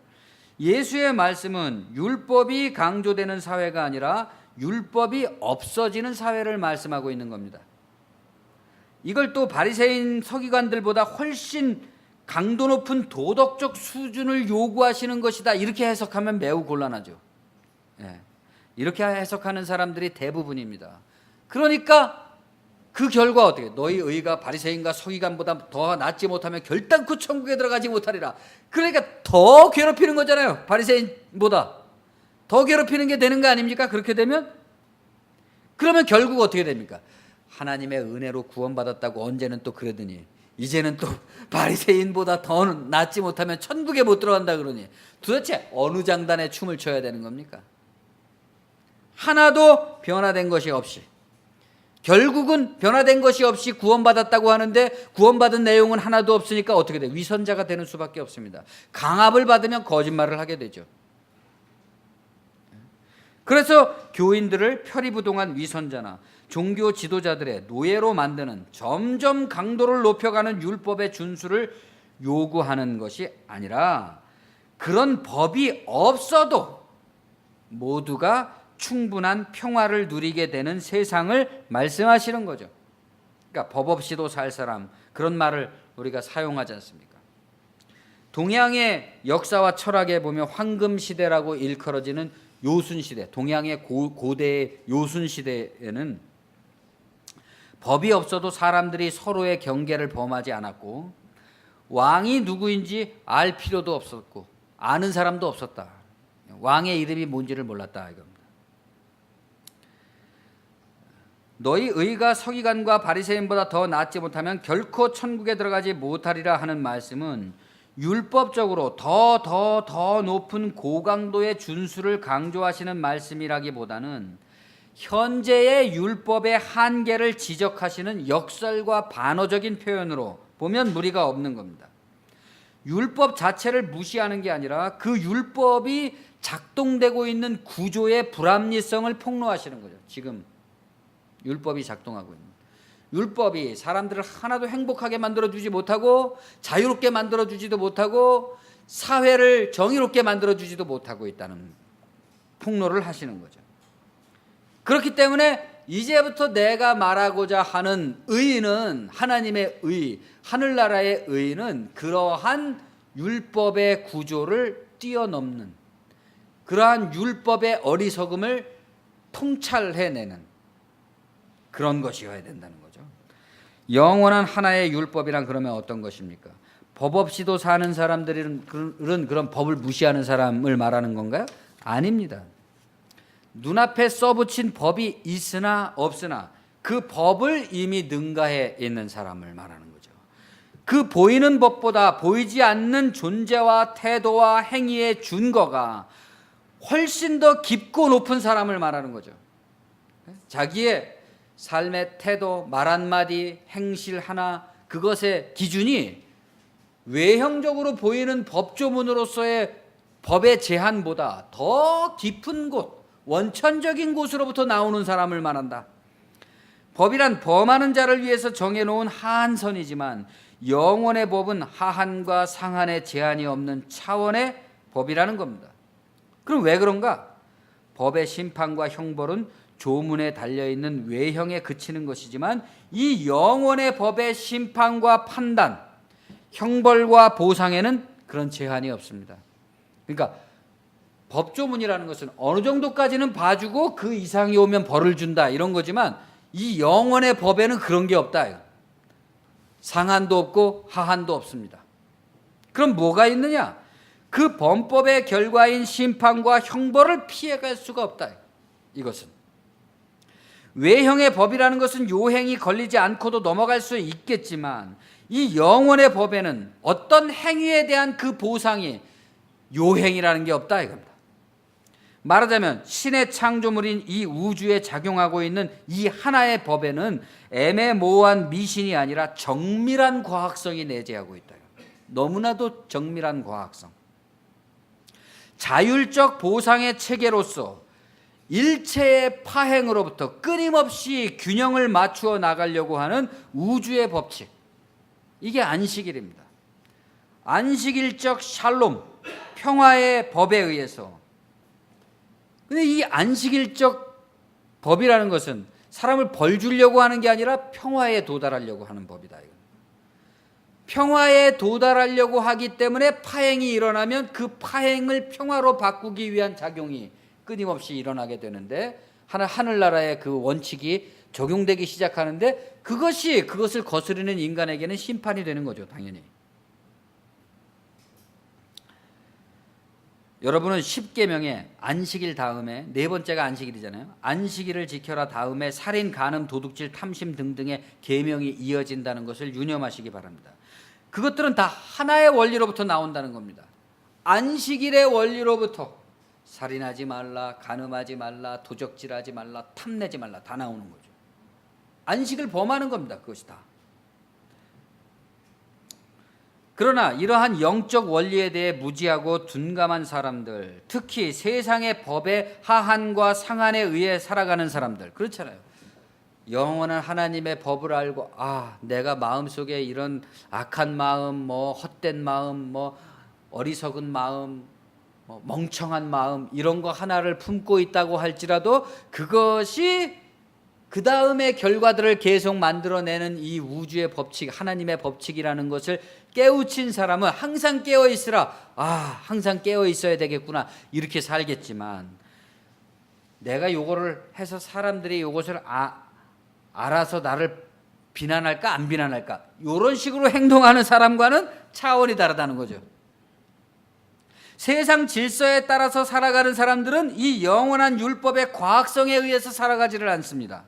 예수의 말씀은 율법이 강조되는 사회가 아니라 율법이 없어지는 사회를 말씀하고 있는 겁니다. 이걸 또 바리새인 서기관들보다 훨씬 강도 높은 도덕적 수준을 요구하시는 것이다, 이렇게 해석하면 매우 곤란하죠. 이렇게 해석하는 사람들이 대부분입니다. 그러니까 그 결과 어떻게? 너희 의가 바리새인과 서기관보다 더 낫지 못하면 결단코 천국에 들어가지 못하리라. 그러니까 더 괴롭히는 거잖아요. 바리새인보다 더 괴롭히는 게 되는 거 아닙니까? 그렇게 되면? 그러면 결국 어떻게 됩니까? 하나님의 은혜로 구원받았다고 언제는 또 그러더니 이제는 또 바리새인보다 더 낫지 못하면 천국에 못 들어간다 그러니 도대체 어느 장단에 춤을 춰야 되는 겁니까? 하나도 변화된 것이 없이, 결국은 변화된 것이 없이 구원받았다고 하는데 구원받은 내용은 하나도 없으니까 어떻게 돼요? 위선자가 되는 수밖에 없습니다. 강압을 받으면 거짓말을 하게 되죠. 그래서 교인들을 표리부동한 위선자나 종교 지도자들의 노예로 만드는, 점점 강도를 높여가는 율법의 준수를 요구하는 것이 아니라 그런 법이 없어도 모두가 충분한 평화를 누리게 되는 세상을 말씀하시는 거죠. 그러니까 법 없이도 살 사람, 그런 말을 우리가 사용하지 않습니까? 동양의 역사와 철학에 보면 황금시대라고 일컬어지는 요순시대, 동양의 고대의 요순시대에는 법이 없어도 사람들이 서로의 경계를 범하지 않았고 왕이 누구인지 알 필요도 없었고 아는 사람도 없었다. 왕의 이름이 뭔지를 몰랐다 이겁니다. 너희 의가 서기관과 바리새인보다 더 낫지 못하면 결코 천국에 들어가지 못하리라 하는 말씀은 율법적으로 더 높은 고강도의 준수를 강조하시는 말씀이라기보다는 현재의 율법의 한계를 지적하시는 역설과 반어적인 표현으로 보면 무리가 없는 겁니다. 율법 자체를 무시하는 게 아니라 그 율법이 작동되고 있는 구조의 불합리성을 폭로하시는 거죠. 지금 율법이 작동하고 있는, 율법이 사람들을 하나도 행복하게 만들어주지 못하고 자유롭게 만들어주지도 못하고 사회를 정의롭게 만들어주지도 못하고 있다는 폭로를 하시는 거죠. 그렇기 때문에 이제부터 내가 말하고자 하는 의는, 하나님의 의, 하늘나라의 의는 그러한 율법의 구조를 뛰어넘는, 그러한 율법의 어리석음을 통찰해내는 그런 것이어야 된다는 거죠. 영원한 하나의 율법이란 그러면 어떤 것입니까? 법 없이도 사는 사람들은 그런 법을 무시하는 사람을 말하는 건가요? 아닙니다. 눈앞에 써붙인 법이 있으나 없으나 그 법을 이미 능가해 있는 사람을 말하는 거죠. 그 보이는 법보다 보이지 않는 존재와 태도와 행위의 준거가 훨씬 더 깊고 높은 사람을 말하는 거죠. 자기의 삶의 태도, 말 한마디, 행실 하나, 그것의 기준이 외형적으로 보이는 법조문으로서의 법의 제한보다 더 깊은 곳, 원천적인 곳으로부터 나오는 사람을 말한다. 법이란 범하는 자를 위해서 정해놓은 하한선이지만 영원의 법은 하한과 상한의 제한이 없는 차원의 법이라는 겁니다. 그럼 왜 그런가? 법의 심판과 형벌은 조문에 달려있는 외형에 그치는 것이지만 이 영원의 법의 심판과 판단, 형벌과 보상에는 그런 제한이 없습니다. 그러니까 법조문이라는 것은 어느 정도까지는 봐주고 그 이상이 오면 벌을 준다 이런 거지만 이 영원의 법에는 그런 게 없다. 상한도 없고 하한도 없습니다. 그럼 뭐가 있느냐? 그 범법의 결과인 심판과 형벌을 피해갈 수가 없다. 이것은 외형의 법이라는 것은 요행이 걸리지 않고도 넘어갈 수 있겠지만 이 영원의 법에는 어떤 행위에 대한 그 보상이 요행이라는 게 없다 이겁니다. 말하자면 신의 창조물인 이 우주에 작용하고 있는 이 하나의 법에는 애매모호한 미신이 아니라 정밀한 과학성이 내재하고 있다. 너무나도 정밀한 과학성. 자율적 보상의 체계로서 일체의 파행으로부터 끊임없이 균형을 맞추어 나가려고 하는 우주의 법칙. 이게 안식일입니다. 안식일적 샬롬, 평화의 법에 의해서. 근데 이 안식일적 법이라는 것은 사람을 벌 주려고 하는 게 아니라 평화에 도달하려고 하는 법이다. 평화에 도달하려고 하기 때문에 파행이 일어나면 그 파행을 평화로 바꾸기 위한 작용이 끊임없이 일어나게 되는데 하늘나라의 그 원칙이 적용되기 시작하는데 그것을 거스르는 인간에게는 심판이 되는 거죠. 당연히. 여러분은 십계명에 안식일 다음에 네 번째가 안식일이잖아요. 안식일을 지켜라 다음에 살인, 간음, 도둑질, 탐심 등등의 계명이 이어진다는 것을 유념하시기 바랍니다. 그것들은 다 하나의 원리로부터 나온다는 겁니다. 안식일의 원리로부터 살인하지 말라, 간음하지 말라, 도적질하지 말라, 탐내지 말라 다 나오는 거죠. 안식을 범하는 겁니다. 그것이 다. 그러나 이러한 영적 원리에 대해 무지하고 둔감한 사람들, 특히 세상의 법의 하한과 상한에 의해 살아가는 사람들, 그렇잖아요. 영원한 하나님의 법을 알고 내가 마음속에 이런 악한 마음, 헛된 마음, 어리석은 마음, 멍청한 마음 이런 거 하나를 품고 있다고 할지라도 그것이 그 다음의 결과들을 계속 만들어내는 이 우주의 법칙, 하나님의 법칙이라는 것을 깨우친 사람은 항상 깨어있으라. 항상 깨어있어야 되겠구나. 이렇게 살겠지만 내가 요거를 해서 사람들이 요것을 알아서 나를 비난할까 안 비난할까 이런 식으로 행동하는 사람과는 차원이 다르다는 거죠. 세상 질서에 따라서 살아가는 사람들은 이 영원한 율법의 과학성에 의해서 살아가지를 않습니다.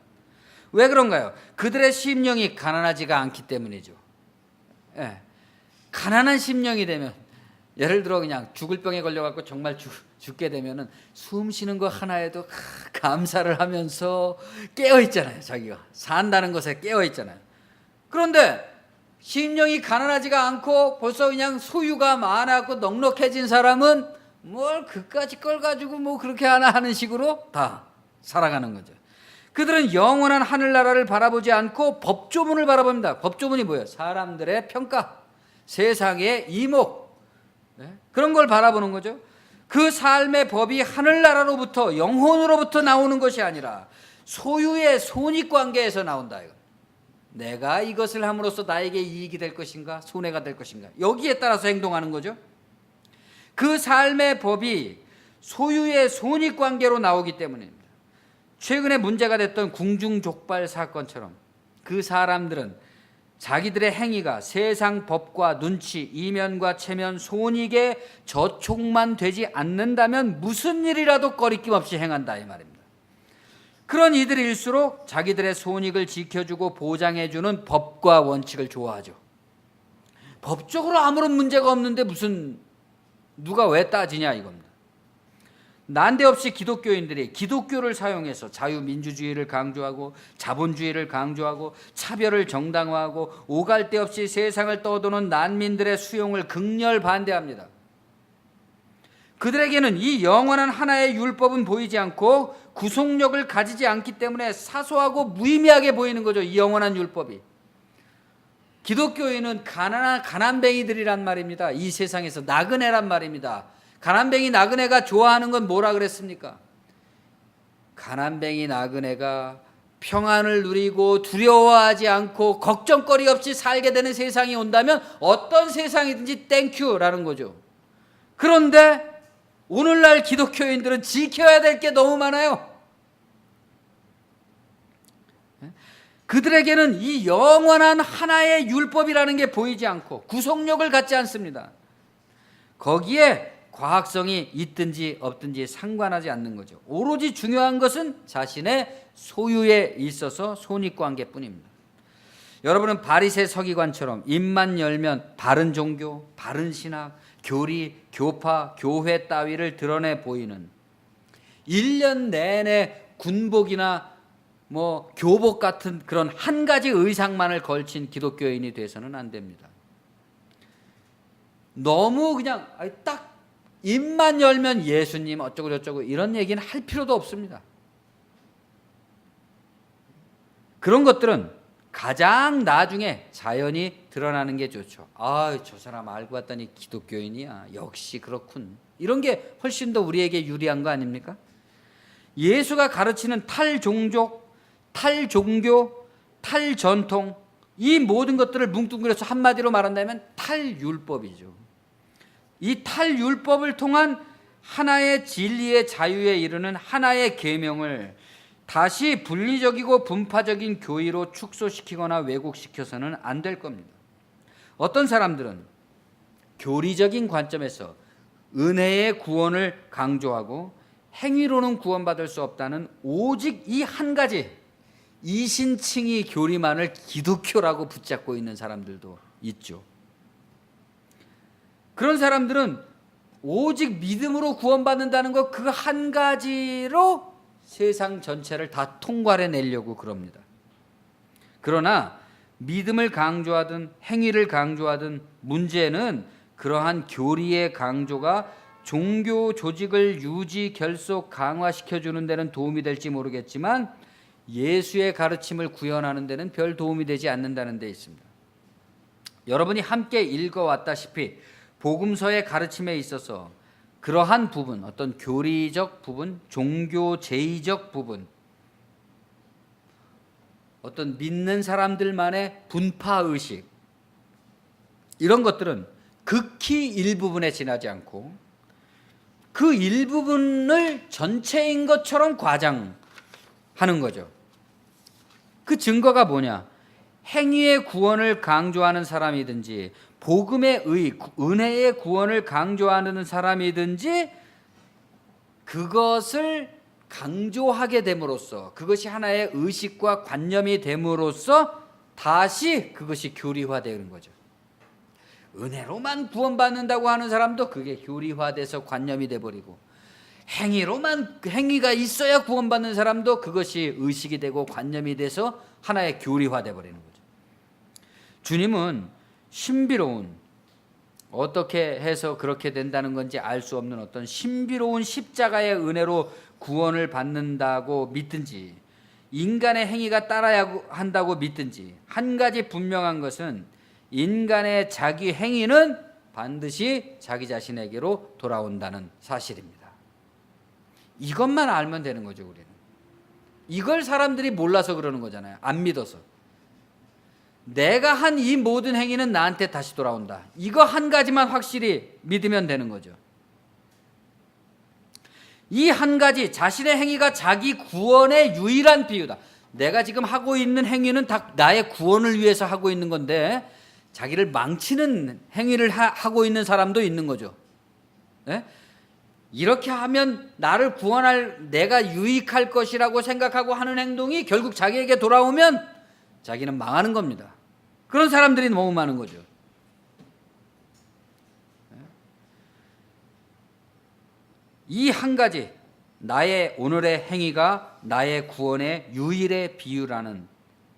왜 그런가요? 그들의 심령이 가난하지가 않기 때문이죠. 가난한 심령이 되면 예를 들어 그냥 죽을 병에 걸려갖고 정말 죽게 되면은 숨 쉬는 거 하나에도 감사를 하면서 깨어있잖아요. 자기가 산다는 것에 깨어있잖아요. 그런데 심령이 가난하지가 않고 벌써 그냥 소유가 많았고 넉넉해진 사람은 뭘 그까짓 걸 가지고 그렇게 하나 하는 식으로 다 살아가는 거죠. 그들은 영원한 하늘나라를 바라보지 않고 법조문을 바라봅니다. 법조문이 뭐예요? 사람들의 평가, 세상의 이목, 그런 걸 바라보는 거죠. 그 삶의 법이 하늘나라로부터 영혼으로부터 나오는 것이 아니라 소유의 손익관계에서 나온다. 내가 이것을 함으로써 나에게 이익이 될 것인가 손해가 될 것인가 여기에 따라서 행동하는 거죠. 그 삶의 법이 소유의 손익관계로 나오기 때문입니다. 최근에 문제가 됐던 궁중족발 사건처럼 그 사람들은 자기들의 행위가 세상 법과 눈치, 이면과 체면, 손익에 저촉만 되지 않는다면 무슨 일이라도 거리낌 없이 행한다 이 말입니다. 그런 이들일수록 자기들의 손익을 지켜주고 보장해주는 법과 원칙을 좋아하죠. 법적으로 아무런 문제가 없는데 무슨 누가 왜 따지냐 이겁니다. 난데없이 기독교인들이 기독교를 사용해서 자유민주주의를 강조하고 자본주의를 강조하고 차별을 정당화하고 오갈 데 없이 세상을 떠도는 난민들의 수용을 극렬 반대합니다. 그들에게는 이 영원한 하나의 율법은 보이지 않고 구속력을 가지지 않기 때문에 사소하고 무의미하게 보이는 거죠. 이 영원한 율법이. 기독교인은 가난뱅이들이란 말입니다. 이 세상에서 나그네란 말입니다. 가난뱅이 나그네가 좋아하는 건 뭐라 그랬습니까? 가난뱅이 나그네가 평안을 누리고 두려워하지 않고 걱정거리 없이 살게 되는 세상이 온다면 어떤 세상이든지 땡큐라는 거죠. 그런데 오늘날 기독교인들은 지켜야 될 게 너무 많아요. 그들에게는 이 영원한 하나의 율법이라는 게 보이지 않고 구속력을 갖지 않습니다. 거기에 과학성이 있든지 없든지 상관하지 않는 거죠. 오로지 중요한 것은 자신의 소유에 있어서 손익관계뿐입니다. 여러분은 바리새 서기관처럼 입만 열면 바른 종교, 바른 신학, 교리, 교파, 교회 따위를 드러내 보이는 1년 내내 군복이나 교복 같은 그런 한 가지 의상만을 걸친 기독교인이 돼서는 안 됩니다. 너무 그냥 딱 입만 열면 예수님 어쩌고 저쩌고 이런 얘기는 할 필요도 없습니다. 그런 것들은 가장 나중에 자연히 드러나는 게 좋죠. 저 사람 알고 봤더니 기독교인이야. 역시 그렇군. 이런 게 훨씬 더 우리에게 유리한 거 아닙니까? 예수가 가르치는 탈종족, 탈종교, 탈전통 이 모든 것들을 뭉뚱그려서 한마디로 말한다면 탈율법이죠. 이 탈율법을 통한 하나의 진리의 자유에 이르는 하나의 계명을 다시 분리적이고 분파적인 교의로 축소시키거나 왜곡시켜서는 안 될 겁니다. 어떤 사람들은 교리적인 관점에서 은혜의 구원을 강조하고 행위로는 구원받을 수 없다는 오직 이 한 가지 이신칭의 교리만을 기독교라고 붙잡고 있는 사람들도 있죠. 그런 사람들은 오직 믿음으로 구원받는다는 것 그 한 가지로 세상 전체를 다 통과해 내려고 그럽니다. 그러나 믿음을 강조하든 행위를 강조하든 문제는 그러한 교리의 강조가 종교 조직을 유지, 결속, 강화시켜주는 데는 도움이 될지 모르겠지만 예수의 가르침을 구현하는 데는 별 도움이 되지 않는다는 데 있습니다. 여러분이 함께 읽어왔다시피 복음서의 가르침에 있어서 그러한 부분, 어떤 교리적 부분, 종교 제의적 부분, 어떤 믿는 사람들만의 분파의식 이런 것들은 극히 일부분에 지나지 않고 그 일부분을 전체인 것처럼 과장하는 거죠. 그 증거가 뭐냐? 행위의 구원을 강조하는 사람이든지 복음의 은혜의 구원을 강조하는 사람이든지 그것을 강조하게 됨으로써 그것이 하나의 의식과 관념이 됨으로써 다시 그것이 교리화되는 거죠. 은혜로만 구원받는다고 하는 사람도 그게 교리화돼서 관념이 돼버리고 행위가 있어야 구원받는 사람도 그것이 의식이 되고 관념이 돼서 하나의 교리화돼 버리는 거죠. 주님은 신비로운 어떻게 해서 그렇게 된다는 건지 알 수 없는 어떤 신비로운 십자가의 은혜로 구원을 받는다고 믿든지 인간의 행위가 따라야 한다고 믿든지 한 가지 분명한 것은 인간의 자기 행위는 반드시 자기 자신에게로 돌아온다는 사실입니다. 이것만 알면 되는 거죠. 우리는 이걸 사람들이 몰라서 그러는 거잖아요. 안 믿어서. 내가 한 이 모든 행위는 나한테 다시 돌아온다. 이거 한 가지만 확실히 믿으면 되는 거죠. 이 한 가지 자신의 행위가 자기 구원의 유일한 비유다. 내가 지금 하고 있는 행위는 다 나의 구원을 위해서 하고 있는 건데 자기를 망치는 행위를 하고 있는 사람도 있는 거죠. 네? 이렇게 하면 나를 구원할, 내가 유익할 것이라고 생각하고 하는 행동이 결국 자기에게 돌아오면 자기는 망하는 겁니다. 그런 사람들이 너무 많은 거죠. 이 한 가지, 나의 오늘의 행위가 나의 구원의 유일의 비유라는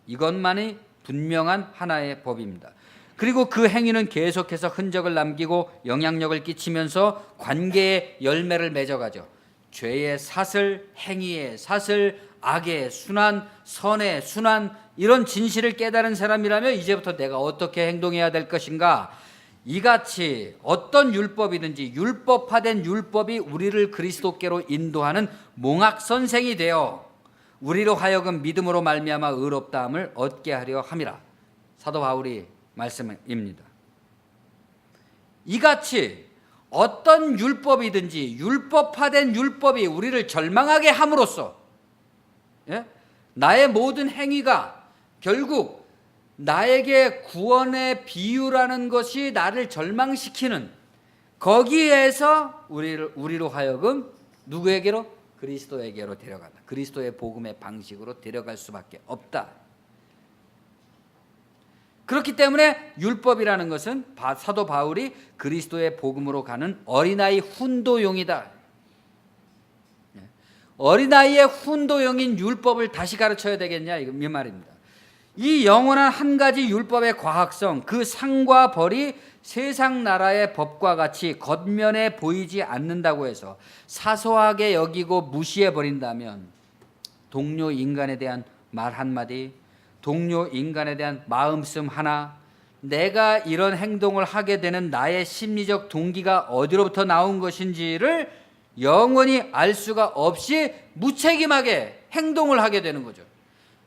이것만이 분명한 하나의 법입니다. 그리고 그 행위는 계속해서 흔적을 남기고 영향력을 끼치면서 관계의 열매를 맺어가죠. 죄의 사슬, 행위의 사슬, 악의 순환, 선의 순환, 이런 진실을 깨달은 사람이라면 이제부터 내가 어떻게 행동해야 될 것인가, 이같이 어떤 율법이든지 율법화된 율법이 우리를 그리스도께로 인도하는 몽학 선생이 되어 우리로 하여금 믿음으로 말미암아 의롭다함을 얻게 하려 함이라. 사도 바울이 말씀입니다. 이같이 어떤 율법이든지 율법화된 율법이 우리를 절망하게 함으로써, 예? 나의 모든 행위가 결국 나에게 구원의 비유라는 것이 나를 절망시키는, 거기에서 우리로 하여금 누구에게로? 그리스도에게로 데려간다. 그리스도의 복음의 방식으로 데려갈 수밖에 없다. 그렇기 때문에 율법이라는 것은 사도 바울이 그리스도의 복음으로 가는 어린아이 훈도용이다. 어린아이의 훈도용인 율법을 다시 가르쳐야 되겠냐, 이 말입니다. 이 영원한 한 가지 율법의 과학성, 그 상과 벌이 세상 나라의 법과 같이 겉면에 보이지 않는다고 해서 사소하게 여기고 무시해 버린다면 동료 인간에 대한 말 한마디, 동료 인간에 대한 마음씀 하나, 내가 이런 행동을 하게 되는 나의 심리적 동기가 어디로부터 나온 것인지를 영원히 알 수가 없이 무책임하게 행동을 하게 되는 거죠.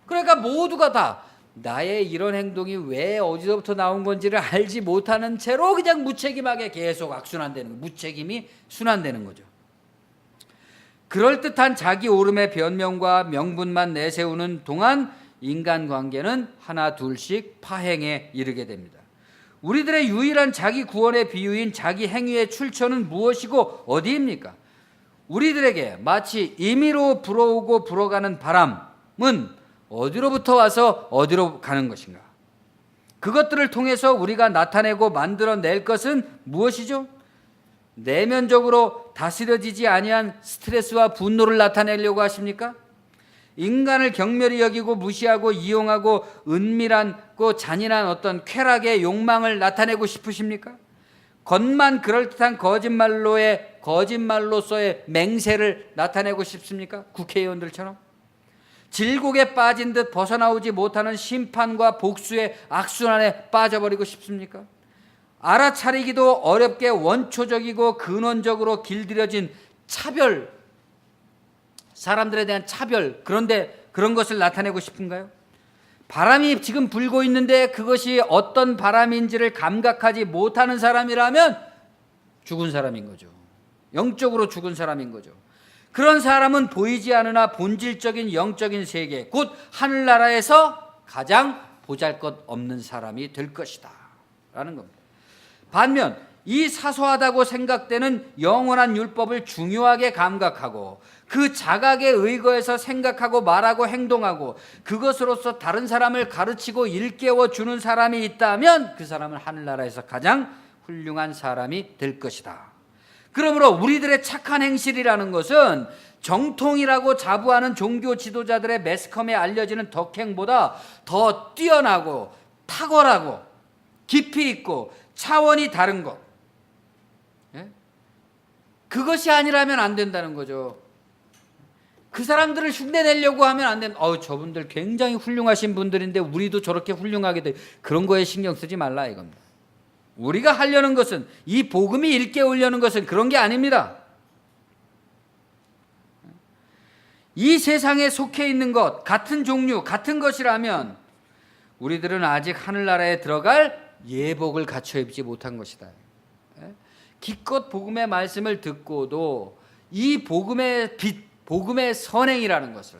그러니까 모두가 다 나의 이런 행동이 왜 어디서부터 나온 건지를 알지 못하는 채로 그냥 무책임하게 계속 악순환되는 거예요. 무책임이 순환되는 거죠. 그럴듯한 자기 오름의 변명과 명분만 내세우는 동안 인간관계는 하나 둘씩 파행에 이르게 됩니다. 우리들의 유일한 자기 구원의 비유인 자기 행위의 출처는 무엇이고 어디입니까? 우리들에게 마치 임의로 불어오고 불어가는 바람은 어디로부터 와서 어디로 가는 것인가? 그것들을 통해서 우리가 나타내고 만들어낼 것은 무엇이죠? 내면적으로 다스려지지 아니한 스트레스와 분노를 나타내려고 하십니까? 인간을 경멸히 여기고 무시하고 이용하고 은밀하고 잔인한 어떤 쾌락의 욕망을 나타내고 싶으십니까? 겉만 그럴듯한 거짓말로서의 맹세를 나타내고 싶습니까? 국회의원들처럼? 질곡에 빠진 듯 벗어나오지 못하는 심판과 복수의 악순환에 빠져버리고 싶습니까? 알아차리기도 어렵게 원초적이고 근원적으로 길들여진 차별, 사람들에 대한 차별, 그런데 그런 것을 나타내고 싶은가요? 바람이 지금 불고 있는데 그것이 어떤 바람인지를 감각하지 못하는 사람이라면 죽은 사람인 거죠. 영적으로 죽은 사람인 거죠. 그런 사람은 보이지 않으나 본질적인 영적인 세계, 곧 하늘나라에서 가장 보잘것없는 사람이 될 것이다 라는 겁니다. 반면 이 사소하다고 생각되는 영원한 율법을 중요하게 감각하고 그 자각에 의거해서 생각하고 말하고 행동하고 그것으로서 다른 사람을 가르치고 일깨워 주는 사람이 있다면 그 사람은 하늘나라에서 가장 훌륭한 사람이 될 것이다. 그러므로 우리들의 착한 행실이라는 것은 정통이라고 자부하는 종교 지도자들의 매스컴에 알려지는 덕행보다 더 뛰어나고 탁월하고 깊이 있고 차원이 다른 것, 그것이 아니라면 안 된다는 거죠. 그 사람들을 흉내내려고 하면 안 된다. 저분들 굉장히 훌륭하신 분들인데 우리도 저렇게 훌륭하게 돼. 그런 거에 신경 쓰지 말라 이겁니다. 우리가 하려는 것은, 이 복음이 일깨우려는 것은 그런 게 아닙니다. 이 세상에 속해 있는 것, 같은 종류, 같은 것이라면 우리들은 아직 하늘나라에 들어갈 예복을 갖춰 입지 못한 것이다. 기껏 복음의 말씀을 듣고도 이 복음의 빛, 복음의 선행이라는 것을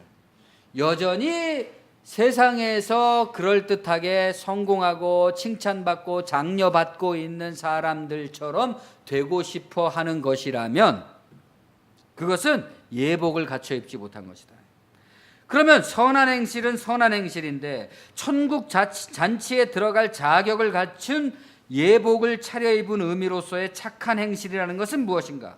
여전히 세상에서 그럴듯하게 성공하고 칭찬받고 장려받고 있는 사람들처럼 되고 싶어 하는 것이라면 그것은 예복을 갖춰 입지 못한 것이다. 그러면 선한 행실은 선한 행실인데 천국 잔치에 들어갈 자격을 갖춘 예복을 차려입은 의미로서의 착한 행실이라는 것은 무엇인가?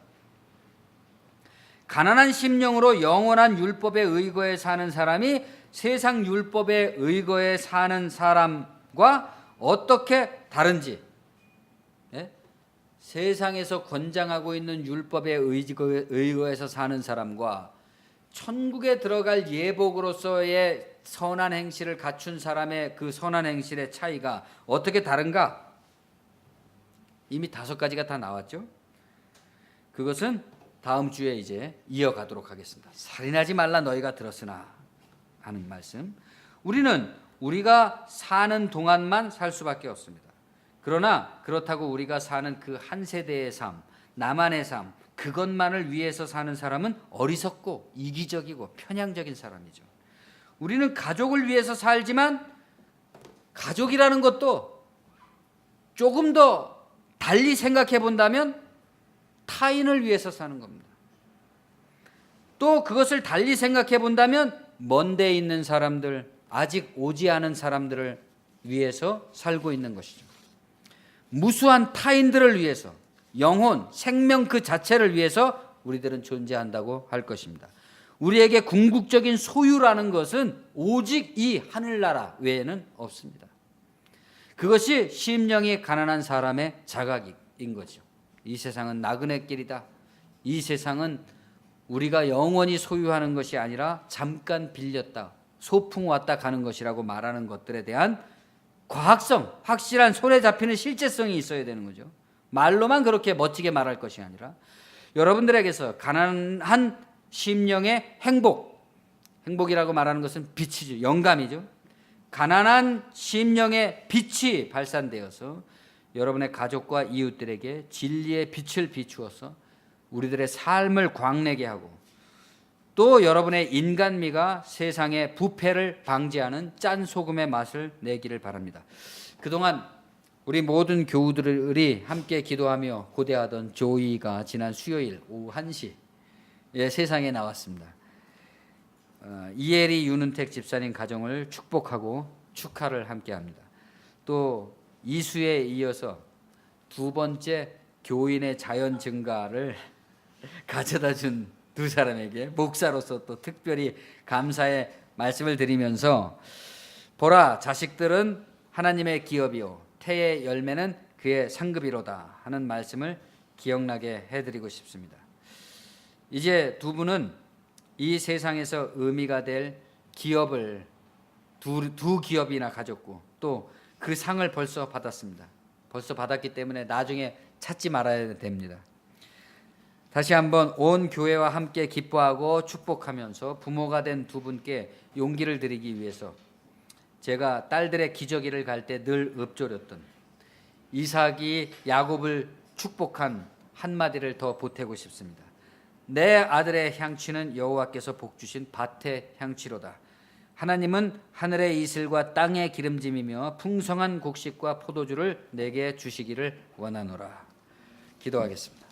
가난한 심령으로 영원한 율법에 의거해 사는 사람이 세상 율법에 의거해 사는 사람과 어떻게 다른지, 세상에서 권장하고 있는 율법에 의거해서 사는 사람과 천국에 들어갈 예복으로서의 선한 행실을 갖춘 사람의 그 선한 행실의 차이가 어떻게 다른가? 이미 5가지가 다 나왔죠. 그것은 다음 주에 이제 이어가도록 하겠습니다. 살인하지 말라 너희가 들었으나 하는 말씀. 우리는 우리가 사는 동안만 살 수밖에 없습니다. 그러나 그렇다고 우리가 사는 그 한 세대의 삶, 나만의 삶, 그것만을 위해서 사는 사람은 어리석고 이기적이고 편향적인 사람이죠. 우리는 가족을 위해서 살지만 가족이라는 것도 조금 더 달리 생각해 본다면 타인을 위해서 사는 겁니다. 또 그것을 달리 생각해 본다면 먼데 있는 사람들, 아직 오지 않은 사람들을 위해서 살고 있는 것이죠. 무수한 타인들을 위해서, 영혼, 생명 그 자체를 위해서 우리들은 존재한다고 할 것입니다. 우리에게 궁극적인 소유라는 것은 오직 이 하늘나라 외에는 없습니다. 그것이 심령이 가난한 사람의 자각인 거죠. 이 세상은 나그네 길이다. 이 세상은 우리가 영원히 소유하는 것이 아니라 잠깐 빌렸다, 소풍 왔다 가는 것이라고 말하는 것들에 대한 과학성, 확실한 손에 잡히는 실제성이 있어야 되는 거죠. 말로만 그렇게 멋지게 말할 것이 아니라 여러분들에게서 가난한 심령의 행복이라고 말하는 것은 빛이죠. 영감이죠. 가난한 심령의 빛이 발산되어서 여러분의 가족과 이웃들에게 진리의 빛을 비추어서 우리들의 삶을 광내게 하고 또 여러분의 인간미가 세상의 부패를 방지하는 짠 소금의 맛을 내기를 바랍니다. 그동안 우리 모든 교우들이 함께 기도하며 고대하던 조이가 지난 수요일 오후 1시에 세상에 나왔습니다. 이혜리 윤은택 집사님 가정을 축복하고 축하를 함께합니다. 또 이수에 이어서 2번째 교인의 자연 증가를 가져다 준 2사람에게 목사로서 또 특별히 감사의 말씀을 드리면서 보라, 자식들은 하나님의 기업이요 태의 열매는 그의 상급이로다 하는 말씀을 기억나게 해드리고 싶습니다. 이제 2분은 이 세상에서 의미가 될 기업을 두 기업이나 가졌고 또 그 상을 벌써 받았습니다. 벌써 받았기 때문에 나중에 찾지 말아야 됩니다. 다시 한번 온 교회와 함께 기뻐하고 축복하면서 부모가 된 2분께 용기를 드리기 위해서 제가 딸들의 기저귀를 갈 때 늘 읊조렸던 이삭이 야곱을 축복한 한마디를 더 보태고 싶습니다. 내 아들의 향취는 여호와께서 복주신 밭의 향취로다. 하나님은 하늘의 이슬과 땅의 기름짐이며 풍성한 곡식과 포도주를 내게 주시기를 원하노라. 기도하겠습니다.